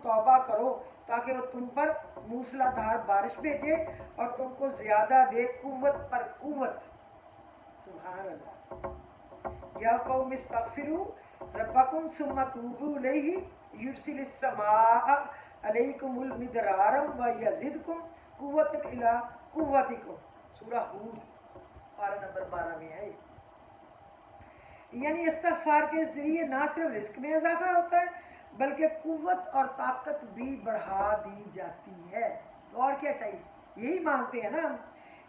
तौबा करो ताकि वो तुम पर मूसलाधार बारिश भेजे और तुमको ज़्यादा दे कुव्वत पर कुव्वत। सुभान अल्लाह। या कौम इस्तगफिरू रब्बकुम सुम्मा तूबू इलैहि युरसिलिस समाअ अलैकुमुल मिदरारम व यज़िदकुम कुव्वतन इला कुव्वतिकुम। सूरह हूद पारा नंबर 12 में है। यानी इस्तिग़फ़ार के ज़रिए ना सिर्फ रिस्क में इजाफा होता है बल्कि कुव्वत और ताकत भी बढ़ा दी जाती है। तो और क्या चाहिए, यही मांगते हैं ना हम।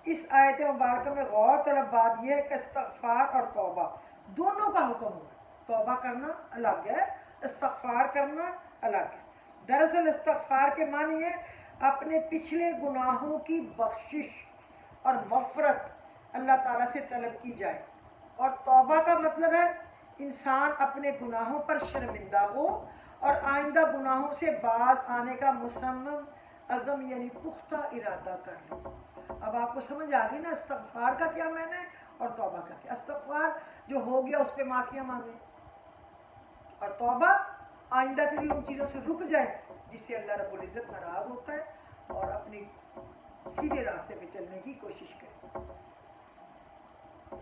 इस आयत मुबारक में गौर तलब बात यह है कि इस्तिग़फ़ार और तौबा दोनों का हुक्म हुआ। तौबा करना अलग है, इस्तिग़फ़ार करना अलग है। दरअसल इस्तिग़फ़ार के मानी है अपने पिछले गुनाहों की बख्शिश और मग़फ़िरत अल्लाह ताला से तलब की जाए, और तौबा का मतलब है इंसान अपने गुनाहों पर शर्मिंदा हो और आइंदा गुनाहों से बाज आने का मुसम्मम अज़म यानी पुख्ता इरादा कर ले। अब आपको समझ आ गई ना इस्तिग़फ़ार का क्या मायना है और तौबा का क्या। इस्तिग़फ़ार जो हो गया उस पर माफ़िया मांगे, और तौबा आइंदा के लिए उन चीज़ों से रुक जाए जिससे अल्लाह रब्बुल इज़्ज़त नाराज़ होता है और अपनी सीधे रास्ते पे चलने की कोशिश करे।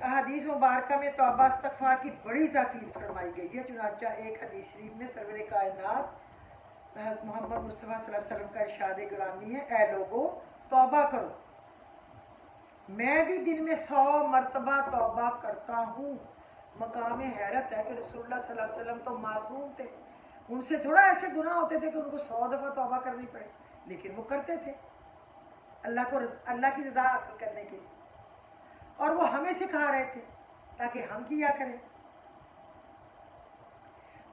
हदीस मुबारक में तौबा इस्तिग़फ़ार की बड़ी ताकीद फरमाई गई है। चुनांचा एक हदीस शरीफ में सरवर कायनात हज़रत मोहम्मद मुस्तफ़ा सल्लल्लाहु अलैहि वसल्लम का इरशाद गिरामी है, ऐ लोगो तौबा करो, मैं भी दिन में 100 मरतबा तौबा करता हूँ। मकाम हैरत है कि रसूलुल्लाह सल्लल्लाहु अलैहि वसल्लम तो मासूम थे, उनसे थोड़ा ऐसे गुनाह होते थे कि उनको 100 दफ़ा तौबा करनी पड़े, लेकिन वो करते थे अल्लाह की रज़ा हासिल करने के लिए, और वो हमें सिखा रहे थे ताकि हम किया करें।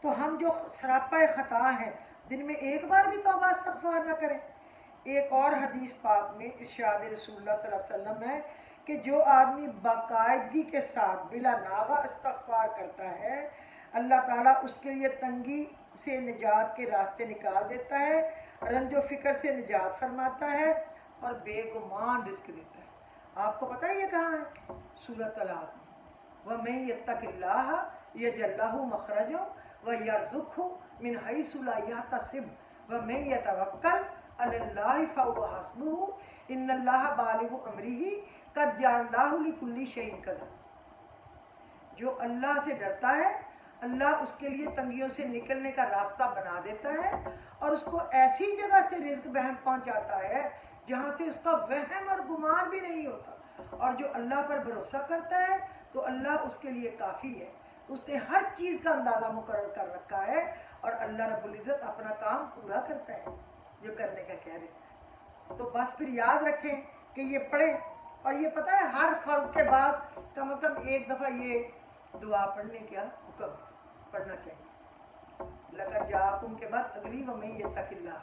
तो हम जो सरापा ख़ता है दिन में एक बार भी तौबा इस्तिग़फ़ार ना करें। एक और हदीस पाक में इरशाद रसूलुल्लाह सल्लल्लाहु अलैहि वसल्लम है कि जो आदमी बाकायदगी के साथ बिला नागा इस्तिग़फ़ार करता है अल्लाह ताला उसके लिए तंगी से निजात के रास्ते निकाल देता है, रंजो फ़िक्र से निजात फरमाता है और बेगुमान रिज़्क़ देता है। आपको पता है ये कहाँ है? सूरत तलाक़ में। वमन यत्तक़िल्लाह यजअल लहू मख़रजन व यरज़ुक़हु मिन हैसु ला यहतसिब वमन यतवक्कल अलल्लाहि फहुव हस्बुहु इन्नल्लाह बालिगु अमरिही क़द जअलल्लाहु लिकुल्लि शैइन क़दर। जो अल्लाह से डरता है अल्लाह उसके लिए तंगियों से निकलने का रास्ता बना देता है और उसको ऐसी जगह से रिज़्क़ बहम पहुँचाता है जहाँ से उसका वहम और गुमान भी नहीं होता। और जो अल्लाह पर भरोसा करता है तो अल्लाह उसके लिए काफ़ी है, उसने हर चीज़ का अंदाज़ा मुकर्रर कर रखा है और अल्लाह रब्बुल इज़्ज़त अपना काम पूरा करता है जो करने का कह देता है। तो बस फिर याद रखें कि ये पढ़ें, और ये पता है हर फ़र्ज़ के बाद कम से कम एक दफ़ा ये दुआ पढ़ने का हुक्म पढ़ना चाहिए। लक़द जाअकुम के बाद अगली वमन यत्तक़िल्लाह,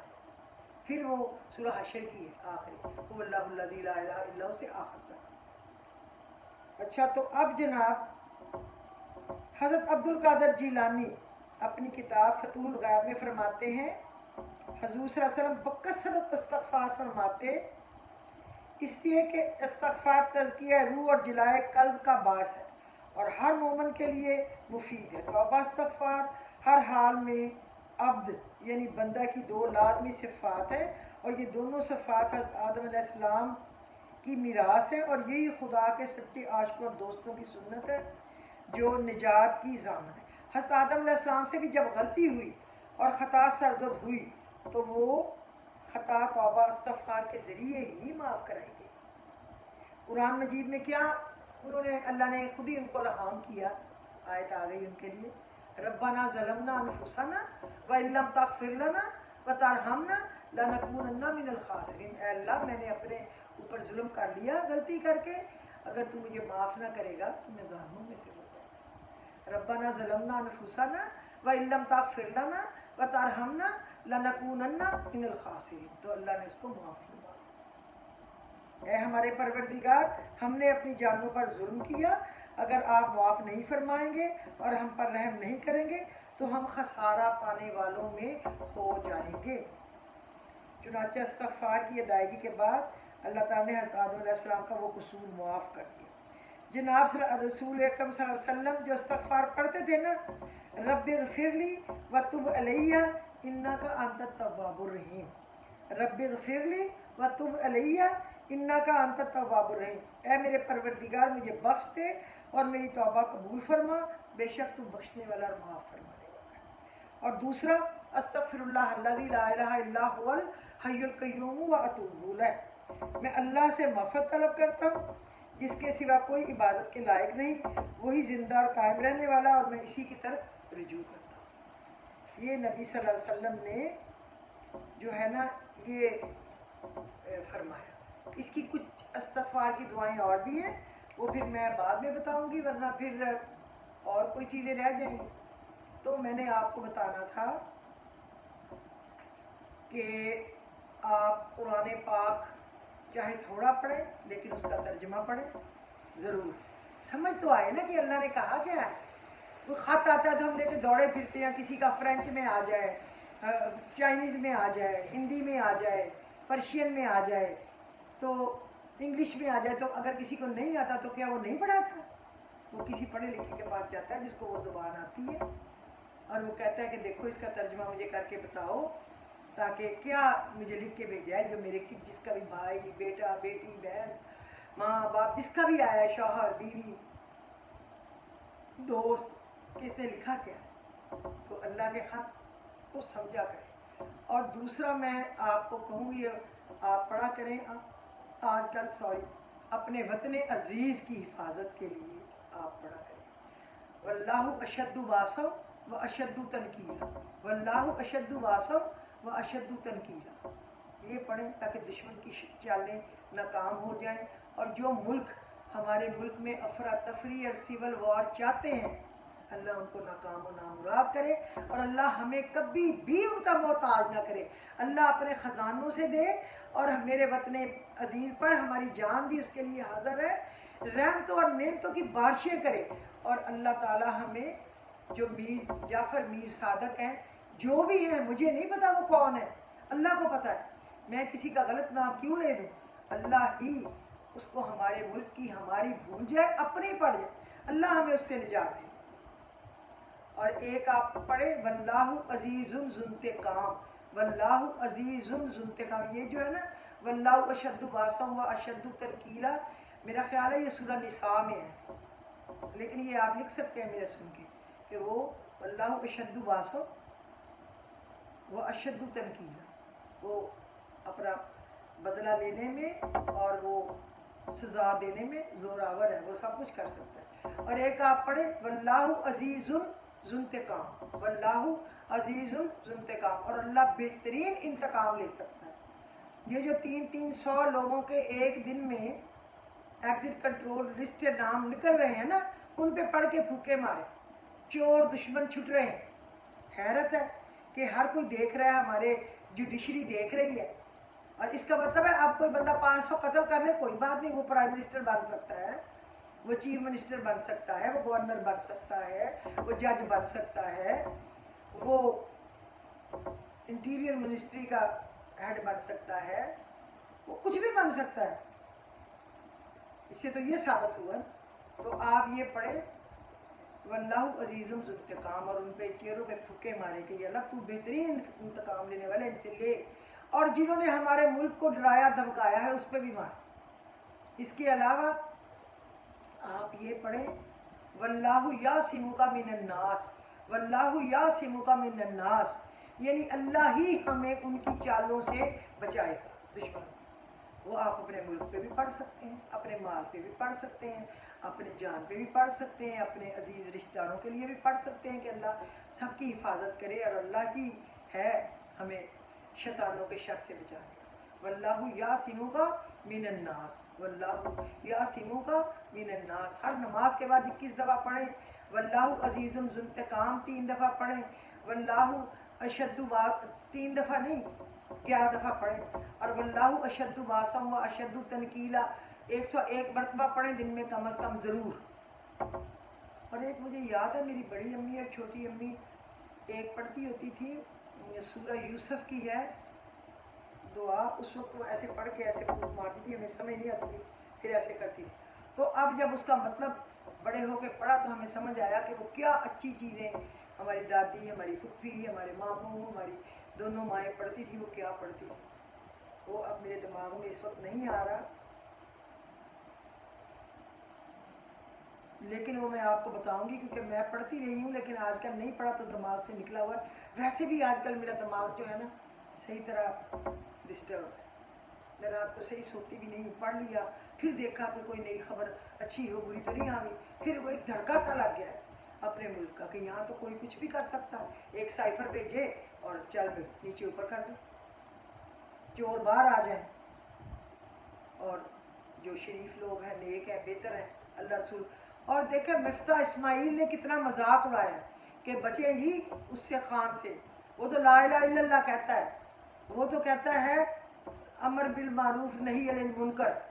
फिर वो सूरह हशर की है आखिरी, हुवल्लाहुल लज़ी ला इलाहा इल्ला हु से आखिर तक। अच्छा, तो अब जनाब हज़रत अब्दुल कादिर जीलानी अपनी किताब फतहुल गैब में फरमाते हैं हुज़ूर सल्लल्लाहु अलैहि वसल्लम बकसरत इस्तिग़फ़ार फरमाते, इसलिए कि इस्तिग़फ़ार तज़किया रूह और जिलाए क़ल्ब का बास है और हर मोमिन के लिए मुफीद है। तौबा इस्तिग़फ़ार हर हाल में अब्द यानी बंदा की दो लाज़मी सिफ़ात है और ये दोनों सिफ़ात हज़रत आदम अलैहिस्सलाम की मीरास है और यही खुदा के सच्चे आशिक़ों और दोस्तों की सुन्नत है जो निजात की ज़ामन है। हज़रत आदम अलैहिस्सलाम से भी जब गलती हुई और ख़ता सरज़द हुई तो वो ख़ता तौबा इस्तिग़फ़ार के ज़रिए ही माफ़ कराई गई। कुरान मजीद में क्या उन्होंने अल्लाह ने खुद ही उनको रहम किया, आयत आ गई उनके लिए, रब्बना ज़लमना अनफुसना व इल्लम तग़फ़िर लना व तरहमना लनकूनन्ना मिनल ख़ासिरीन। ऐ अल्लाह, मैंने अपने ऊपर जुल्म कर लिया गलती करके, अगर तू मुझे माफ़ ना करेगा तो मैं ज़ालिमों में से हो जाऊँगा। रब्बना ज़लमना अनफुसना व इल्लम तग़फ़िर लना व तरहमना लनकूनन्ना मिनल ख़ासिरीन। तो अल्लाह ने उसको माफ़ फरमा। ऐ हमारे परवरदिगार, हमने अपनी जानों पर जुल्म किया, अगर आप माफ़ नहीं फरमाएंगे और हम पर रहम नहीं करेंगे तो हम खसारा पाने वालों में हो जाएंगे। चुनांचे इस्तिग़फ़ार की अदायगी के बाद अल्लाह ताला ने हज़रत आदम अलैहिस्सलाम का वो कसूर मुआफ़ कर दिया। जनाब रसूल अकरम सल्लल्लाहु अलैहि वसल्लम जो इस्तिग़फ़ार पढ़ते थे ना, रब्बिग़फ़िरली व तुब अलैया इन्नका अंतत तव्वाबुर रहीम, रब्बि ग़फ़िरली व तुब अलैया इन्नका अंतत तव्वाबुर रहीम। ऐ मेरे परवरदिगार मुझे बख्श दे और मेरी तौबा कबूल फरमा, बेशक तू बख्शने वाला और माफ़ फरमाने वाला है। और दूसरा अस्तग़फ़िरुल्लाह अल्लज़ी ला इलाहा इल्ला हुवल हय्युल क़य्यूम व अतूबु इलैह। मैं अल्लाह से मग़फ़िरत तलब करता हूँ जिसके सिवा कोई इबादत के लायक नहीं, वही ज़िंदा और कायम रहने वाला, और मैं इसी की तरफ रुजू करता हूँ। ये नबी सल्लल्लाहु अलैहि वसल्लम ने जो है ना ये फरमाया। इसकी कुछ इस्तिग़फ़ार की दुआएं और भी हैं, वो फिर मैं बाद में बताऊंगी, वरना फिर और कोई चीज़ें रह जाएंगी। तो मैंने आपको बताना था कि आप कुरान पाक चाहे थोड़ा पढ़ें लेकिन उसका तर्जुमा पढ़ें ज़रूर। समझ तो आए ना कि अल्लाह ने कहा क्या है। वो ख़त आता है तो हम लेके दौड़े फिरते हैं, किसी का फ्रेंच में आ जाए, चाइनीज़ में आ जाए, हिंदी में आ जाए, पर्शियन में आ जाए, तो इंग्लिश में आ जाए, तो अगर किसी को नहीं आता तो क्या वो नहीं पढ़ाता? वो किसी पढ़े लिखे के पास जाता है जिसको वो ज़ुबान आती है, और वो कहता है कि देखो इसका तर्जुमा मुझे करके बताओ, ताकि क्या मुझे लिख के भेजा है, जो मेरे की जिसका भी भाई बेटा बेटी बहन माँ बाप जिसका भी आया है, शौहर बीवी दोस्त, किसने लिखा क्या, तो अल्लाह के ख़त को समझा करें। और दूसरा मैं आपको कहूँगी आप पढ़ा करें, आजकल अपने वतन अज़ीज़ की हिफाजत के लिए आप पढ़ा करें। वल्लाहु अशद्दु बासम व अशद्दु तनकीला, वल्लाहु अशद्दु बासम व अशद्दु तनकीला। ये पढ़ें ताकि दुश्मन की चालें नाकाम हो जाएं, और जो मुल्क हमारे मुल्क में अफरा तफरी और सिविल वॉर चाहते हैं, अल्लाह उनको नाकाम और नामुराद करे, और अल्लाह हमें कभी भी उनका मोहताज ना करे। अल्लाह अपने ख़जानों से दे, और मेरे वतन अज़ीज़ पर हमारी जान भी उसके लिए हाज़िर है, रहमतों और नेमतों की बारिशें करे। और अल्लाह ताला हमें जो मीर जाफ़र मीर सादक हैं, जो भी हैं, मुझे नहीं पता वो कौन है, अल्लाह को पता है, मैं किसी का गलत नाम क्यों ले दूँ, अल्लाह ही उसको हमारे मुल्क की हमारी भूल जाए, अपनी पड़ जाए, अल्लाह हमें उससे निजात दे। और एक आप पढ़े वल्लाहु अज़ीज़ुन ज़ुन्तिक़ाम, वल्लाहु अज़ीज़ुन ज़ुन्तिक़ाम। ये जो है ना वल्लाहु अशद्दु बासम व अशद्दु तनकीला, मेरा ख्याल है ये सूरह निसा में है, लेकिन ये आप लिख सकते हैं मेरे सुन के कि वो वल्लाहु अशद्दु बासम व अशद्दु तनकीला, वो अपना बदला लेने में और वो सज़ा देने में ज़ोरावर है, वो सब कुछ कर सकता है। और एक आप पढ़े वल्लाहु अज़ीज़ुन ज़ुन्तिक़ाम, वल्लाहु अज़ीज़ुन ज़ुन्तिक़ाम, और अल्लाह बेहतरीन इंतकाम ले सकता है। ये जो 300 लोगों के एक दिन में एग्जिट कंट्रोल लिस्ट के नाम निकल रहे हैं ना, उन पे पढ़ के फूके मारे, चोर दुश्मन छुट रहे हैं। हैरत है कि हर कोई देख रहा है, हमारे जुडिशरी देख रही है, और इसका मतलब है अब कोई बंदा 500 कत्ल कर ले, कोई बात नहीं, वो प्राइम मिनिस्टर बन सकता है, वो चीफ मिनिस्टर बन सकता है, वो गवर्नर बन सकता है, वो जज बन सकता है, वो इंटीरियर मिनिस्ट्री का हेड बन सकता है, वो कुछ भी बन सकता है। इससे तो ये साबित हुआ। तो आप ये पढ़े वल्लाहु अज़ीज़ुन ज़ुन्तिक़ाम, और उन पे चेहरों पे फूके मारे कि अल्लाह तू बेहतरीन इंतकाम लेने वाला, इनसे ले, और जिन्होंने हमारे मुल्क को डराया धमकाया है उस पर भी मार। इसके अलावा आप ये पढ़ें वल्लाहु यासिमुका मिनन्नास, वल्लाहु यासिमुका मिनन्नास, यानी अल्लाह ही हमें उनकी चालों से बचाएगा, दुश्मन। वो आप अपने मुल्क पे भी पढ़ सकते हैं, अपने माल पे भी पढ़ सकते हैं, अपने जान पे भी पढ़ सकते हैं, अपने अजीज़ रिश्तेदारों के लिए भी पढ़ सकते हैं कि अल्लाह सबकी हिफाजत करे, और अल्लाह ही है हमें शैतानों के शर से बचाने। वल्लाहु यासिमुका मिनन्नास, वल्लाहु यासिमुका मिनन्नास। हर नमाज के बाद 21 दफ़ा पढ़ें, वल्लाहु अज़ीज़ुन ज़ुन्तिक़ाम 3 दफ़ा पढ़ें, वल्लाहु अशद्दु 3 दफ़ा नहीं 11 दफ़ा पढ़ें, और वल्लाहु अशद्दु बासम व अशद्दु तनकीला 101 मरतबा पढ़ें दिन में कम अज़ कम ज़रूर। और एक मुझे याद है, मेरी बड़ी अम्मी और छोटी अम्मी एक पढ़ती होती थी, सूरह यूसुफ की है दुआ, उस वक्त वो ऐसे पढ़ के ऐसे फूंक मारती थी, हमें समझ नहीं आती थी, फिर ऐसे करती थी। तो अब जब उसका मतलब बड़े होके पढ़ा तो हमें समझ आया कि वो क्या अच्छी चीज़ें हमारी दादी, हमारी फुप्पी, हमारे मामू, हमारी दोनों माएँ पढ़ती थी, वो क्या पढ़ती थी, वो अब मेरे दिमाग में इस वक्त नहीं आ रहा, लेकिन वो मैं आपको बताऊंगी क्योंकि मैं पढ़ती रही हूँ, लेकिन आजकल नहीं पढ़ा तो दिमाग से निकला हुआ है। वैसे भी आजकल मेरा दिमाग जो है ना सही तरह डिस्टर्ब है, मैं रात को सही सोती भी नहीं हूँ। पढ़ लिया, फिर देखा कि कोई नई खबर अच्छी हो बुरी तो नहीं आ गई, फिर वो एक धड़का सा लग गया है अपने मुल्क का कि यहाँ तो कोई कुछ भी कर सकता है, एक साइफर भेजे और चल भाई नीचे ऊपर कर दे, चोर बाहर आ जाए, और जो शरीफ लोग हैं, नेक हैं, बेहतर हैं, अल्लाह रसूल। और देखे मिफ्ता इस्माइल ने कितना मजाक उड़ाया कि बचे जी उससे खान से, वो तो ला इलाहा इल्लल्लाह कहता है, वो तो कहता है अमर बिल मारूफ नहीं अनिल मुनकर।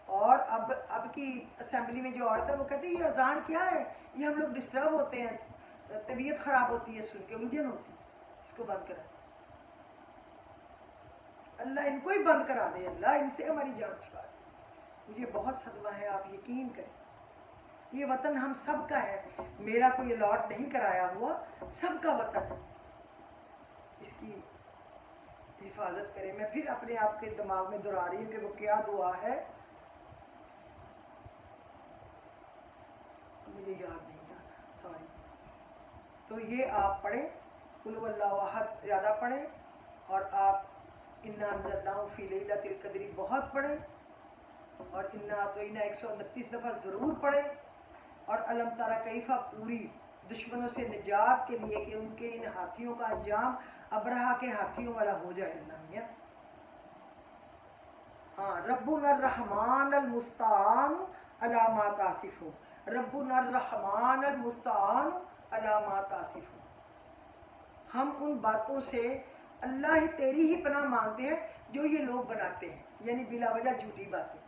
और अब की असेंबली में जो औरत है वो कहती है ये अजान क्या है, ये हम लोग डिस्टर्ब होते हैं, तबीयत ख़राब होती है सुन के, उलझन होती है, इसको बंद करा, अल्लाह इनको ही बंद करा दे, अल्लाह इनसे हमारी जान छुड़ा दे। मुझे बहुत सदमा है, आप यकीन करें, ये वतन हम सब का है, मेरा कोई अलॉट नहीं कराया हुआ, सबका वतन है, इसकी हिफाजत करें। मैं फिर अपने आप के दिमाग में दोहरा रही हूँ कि वो क्या दुआ है, मुझे याद नहीं आ रहा, सॉरी। तो ये आप पढ़ें, कुल हुवल्लाहु अहद ज़्यादा पढ़ें, और आप इन्ना अंज़लनाहु फ़ी लैलतिल क़द्र बहुत पढ़ें, और इन्ना तो इन्ना 129 दफ़ा ज़रूर पढ़ें, और अलम तरा कैफ़ा पूरी दुश्मनों से निजात के लिए कि उनके इन हाथियों का अंजाम अबरहा के हाथियों वाला हो जाए। अल्लाह मियाँ, हाँ, रब्बुनर रहमानल मुस्तान अला मा तासिफून, रब्बुनर रहमानल मुस्तान अला मा तासिफून। हम उन बातों से अल्लाह ही तेरी ही पनाह मांगते हैं जो ये लोग बनाते हैं, यानी बिला वजह झूठी बातें,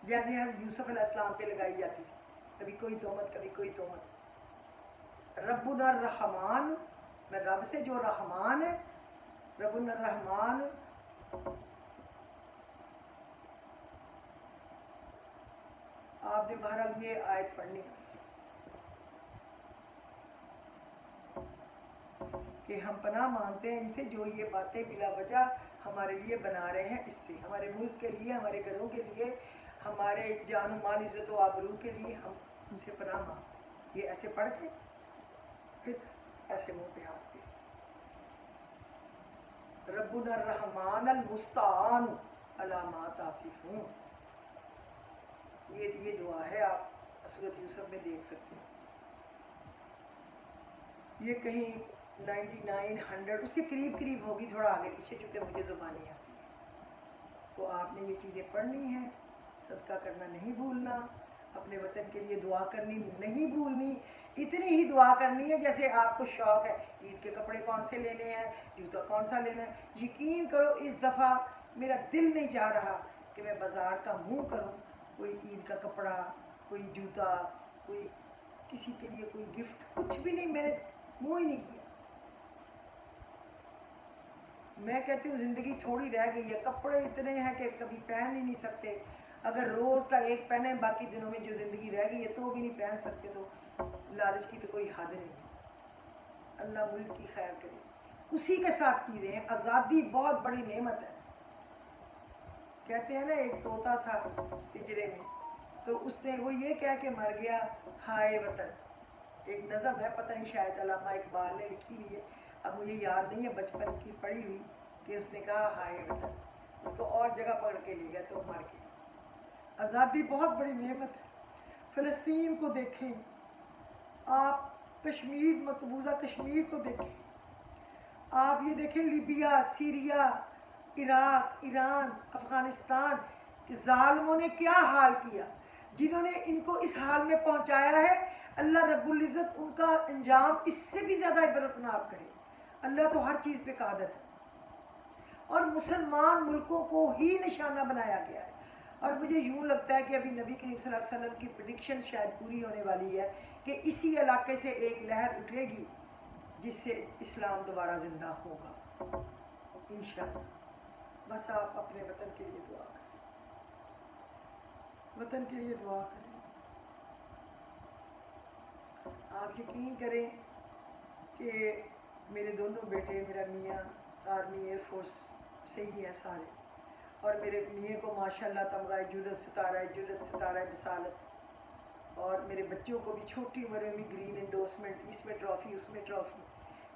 जैसे हज़रत यूसुफ अलैहिस्सलाम पे लगाई जाती थी, कभी कोई तोहमत कभी कोई तोहमत। रब्बुनर रहमान, मैं रब से जो रहमान है, रब्बुनर रहमान, आपने बहरहाल ये आयत पढ़नी है कि हम पनाह मांगते हैं इनसे जो ये बातें बिला वजह हमारे लिए बना रहे हैं, इससे हमारे मुल्क के लिए, हमारे घरों के लिए, हमारे जान माल इज़्ज़त व आबरू के लिए हम उनसे पनाह मांगते हैं। ये ऐसे पढ़ के फिर ऐसे मुँह पे हाथ पे, रब्बुनर रहमानल मुस्तान अला मा तासिफून, ये दुआ है, आप सूरत यूसुफ में देख सकते हैं। ये कहीं 99 100 उसके करीब करीब होगी, थोड़ा आगे पीछे, चूँकि मुझे ज़ुबानी आती है। तो आपने ये चीज़ें पढ़नी हैं, सदका करना नहीं भूलना, अपने वतन के लिए दुआ करनी नहीं भूलनी, इतनी ही दुआ करनी है जैसे आपको शौक़ है ईद के कपड़े कौन से लेने हैं, जूता कौन सा लेना है। यकीन करो इस दफ़ा मेरा दिल नहीं चाह रहा कि मैं बाज़ार का मुँह करूँ, कोई ईद का कपड़ा, कोई जूता, कोई किसी के लिए कोई गिफ्ट, कुछ भी नहीं, मैंने मुँह ही नहीं किया। मैं कहती हूँ ज़िंदगी थोड़ी रह गई है, कपड़े इतने हैं कि कभी पहन ही नहीं सकते, अगर रोज़ का एक पहने, बाकी दिनों में जो ज़िंदगी रह गई है तो भी नहीं पहन सकते, तो लालच की तो कोई हद नहीं है। अल्लाह मुल्क की खैर करे, उसी के साथ चीज़ें हैं। आज़ादी बहुत बड़ी नेमत है। कहते हैं ना एक तोता था पिंजरे में, तो उसने वो ये कह के मर गया, हाय वतन, एक नज़म है, पता नहीं शायद अल्लामा इकबाल ने लिखी हुई है, अब मुझे याद नहीं है, बचपन की पढ़ी हुई, कि उसने कहा हाय वतन, उसको और जगह पकड़ के ले गया तो मर गया। आज़ादी बहुत बड़ी नेमत है। फ़लस्तीन को देखें आप, कश्मीर, मकबूजा कश्मीर को देखें आप, ये देखें Libya, Syria, Iraq, Iran, Afghanistan के ज़ालिमों ने क्या हाल किया, जिन्होंने इनको इस हाल में पहुंचाया है। अल्लाह रब्बुल इज़्ज़त उनका अंजाम इससे भी ज़्यादा इबरतनाक करे। अल्लाह तो हर चीज़ पे कादिर है, और मुसलमान मुल्कों को ही निशाना बनाया गया है। और मुझे यूँ लगता है कि अभी नबी करीम सल्लल्लाहु अलैहि वसल्लम की प्रेडिक्शन शायद पूरी होने वाली है कि इसी इलाके से एक लहर उठेगी जिससे इस्लाम दोबारा ज़िंदा होगा इंशाअल्लाह। बस आप अपने वतन के लिए दुआ करें, वतन के लिए दुआ करें। आप यकीन करें کہ میرے دونوں بیٹے، میرا میاں آرمی ایئر فورس سے ہی ہیں سارے، اور میرے میاں کو ماشاءاللہ تمغہ جرت ستارہ بصالت، اور میرے بچوں کو بھی چھوٹی عمر میں بھی گرین انڈورسمنٹ، اس میں ٹرافی اس میں ٹرافی۔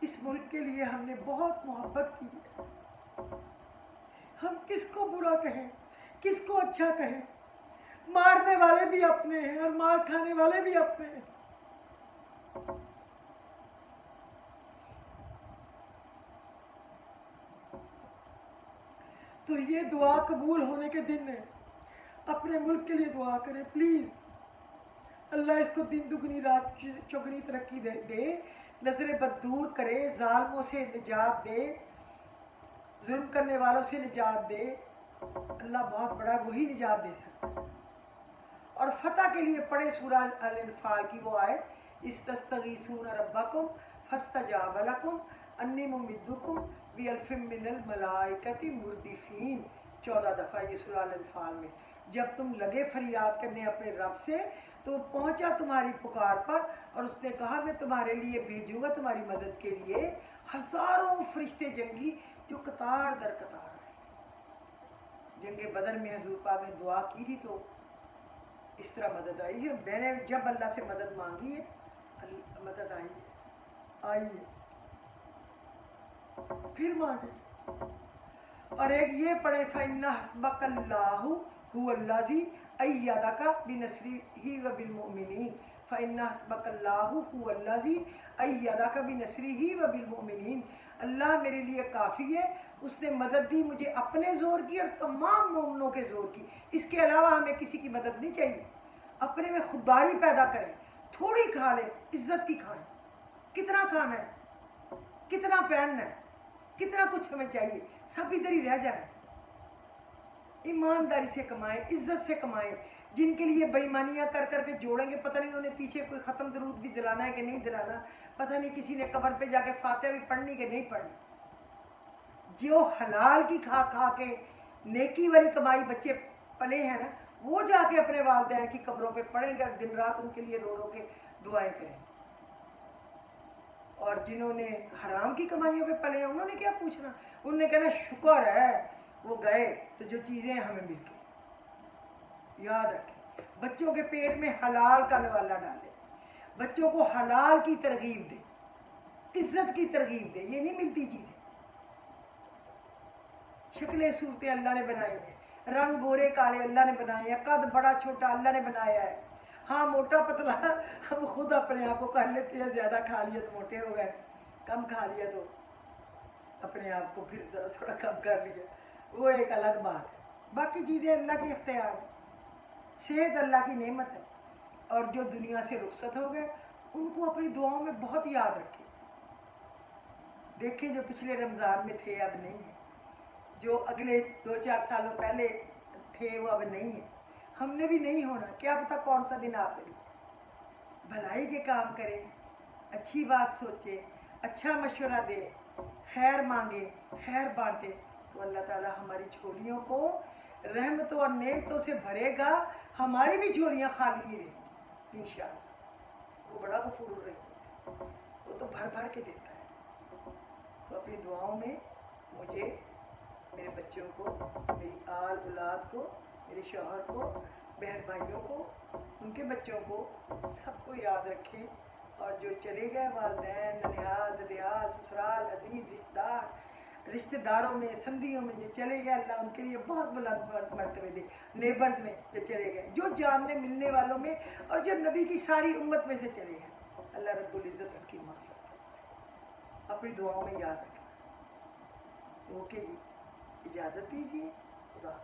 اس ملک کے لیے ہم نے بہت محبت کی ہے۔ ہم کس کو برا کہیں، کس کو اچھا کہیں؟ مارنے والے بھی اپنے ہیں اور مار کھانے والے بھی اپنے ہیں۔ تو یہ دعا قبول ہونے کے دن ہے، اپنے ملک کے لیے دعا کریں پلیز۔ اللہ اس کو دن دگنی رات چگنی ترقی دے، نظر بد دور کرے، ظالموں سے نجات دے، ظلم کرنے والوں سے نجات دے۔ اللہ بہت بڑا، وہی نجات دے سکتا ہے۔ اور فتح کے لیے پڑھے سورہ الانفال کی وہ آیت، استستغیثون ربکم فاستجاب لکم انی ممدکم بألف من الملائکۃ مردفین، 14 دفعہ یہ سورہ الانفال میں۔ جب تم لگے فریاد کرنے اپنے رب سے تو وہ پہنچا تمہاری پکار پر، اور اس نے کہا میں تمہارے لیے بھیجوں گا تمہاری مدد کے لیے ہزاروں فرشتے جنگی جو قطار در قطار آئے۔ جنگ بدر میں حضور پاک نے دعا کی تھی تو اس طرح مدد آئی ہے۔ میں نے جب اللہ سے مدد مانگی ہے، مدد آئی ہے، پھر مانگے۔ اور ایک یہ پڑھے فَإِنَّ حَسْبَكَ اللَّهُ هُوَ الَّذِي أَيَّدَكَ بِنَصْرِهِ وَبِالْمُؤْمِنِينَ فَإِنَّ حَسْبَكَ اللَّهُ هُوَ الَّذِي أَيَّدَكَ بِنَصْرِهِ وَبِالْمُؤْمِنِينَ، اللہ میرے لیے کافی ہے، اس نے مدد دی مجھے اپنے زور کی اور تمام مومنوں کے زور کی۔ اس کے علاوہ ہمیں کسی کی مدد نہیں چاہیے۔ اپنے میں خودداری پیدا کریں، تھوڑی کھا لیں، عزت کی کھائیں۔ کتنا کھانا ہے، کتنا پہننا ہے، کتنا کچھ ہمیں چاہیے، سب ادھر ہی رہ جانا ہے۔ ایمانداری سے کمائیں، عزت سے کمائیں۔ جن کے لیے بےایمانیاں کر کر کے جوڑیں گے، پتہ نہیں انہوں نے پیچھے کوئی ختم درود بھی دلانا ہے کہ نہیں دلانا، پتہ نہیں کسی نے قبر پہ جا کے فاتحہ بھی پڑھنی کہ نہیں پڑھنی۔ جو حلال کی کھا کھا کے نیکی والی کمائی بچے پلے ہیں نا، وہ جا کے اپنے والدین کی قبروں پہ پڑھیں گے اور دن رات ان کے لیے رو رو کے دعائیں کریں۔ اور جنہوں نے حرام کی کمائیوں پہ پلے ہیں انہوں نے کیا پوچھنا، انہوں نے کہنا شکر ہے وہ گئے تو جو چیزیں ہمیں مل گئی۔ یاد رکھیں، بچوں کے پیٹ میں حلال کا نوالا ڈالیں، بچوں کو حلال کی ترغیب دیں، عزت کی ترغیب دیں۔ یہ نہیں ملتی چیزیں، شکلیں صورتیں اللہ نے بنائی ہیں، رنگ گورے کالے اللہ نے بنائے ہیں، قد بڑا چھوٹا اللہ نے بنایا ہے۔ ہاں موٹا پتلا ہم خود اپنے آپ کو کر لیتے ہیں، زیادہ کھا لیا تو موٹے ہو گئے، کم کھا لیا تو اپنے آپ کو پھر ذرا تھوڑا کم کر لیا، وہ ایک الگ بات ہے۔ باقی چیزیں اللہ کے اختیار ہیں، صحت اللہ کی نعمت ہے۔ اور جو دنیا سے رخصت ہو گئے ان کو اپنی دعاؤں میں بہت یاد رکھیں۔ دیکھیں جو پچھلے رمضان میں تھے اب نہیں ہیں، جو اگلے 2-4 سالوں پہلے تھے وہ اب نہیں ہیں، ہم نے بھی نہیں ہونا، کیا پتہ کون سا دن آخری۔ بھلائی کے کام کریں، اچھی بات سوچیں، اچھا مشورہ دیں، خیر مانگیں، خیر بانٹیں، تو اللہ تعالیٰ ہماری جھولیوں کو رحمتوں اور نعمتوں سے بھرے گا، ہماری بھی جھولیاں خالی نہیں رہیں گی انشاءاللہ۔ وہ بڑا غفور الرحیم ہے، وہ تو بھر بھر کے دیتا ہے۔ تو اپنی دعاؤں میں مجھے، میرے بچوں کو، میری آل اولاد کو، میرے شوہر کو، بہن بھائیوں کو، ان کے بچوں کو، سب کو یاد رکھیں۔ اور جو چلے گئے والدین، ننیال، ددیال، سسرال، عزیز رشتہ داروں میں، سندھیوں میں جو چلے گئے، اللہ ان کے لیے بہت بلند مرتبے دے۔ نیبرز میں جو چلے گئے، جو جاننے ملنے والوں میں، اور جو نبی کی ساری امت میں سے چلے گئے، اللہ رب العزت ان کی مغفرت فرمائے۔ اپنی دعاؤں میں یاد رکھیں۔ اوکے جی، اجازت دیجیے، خدا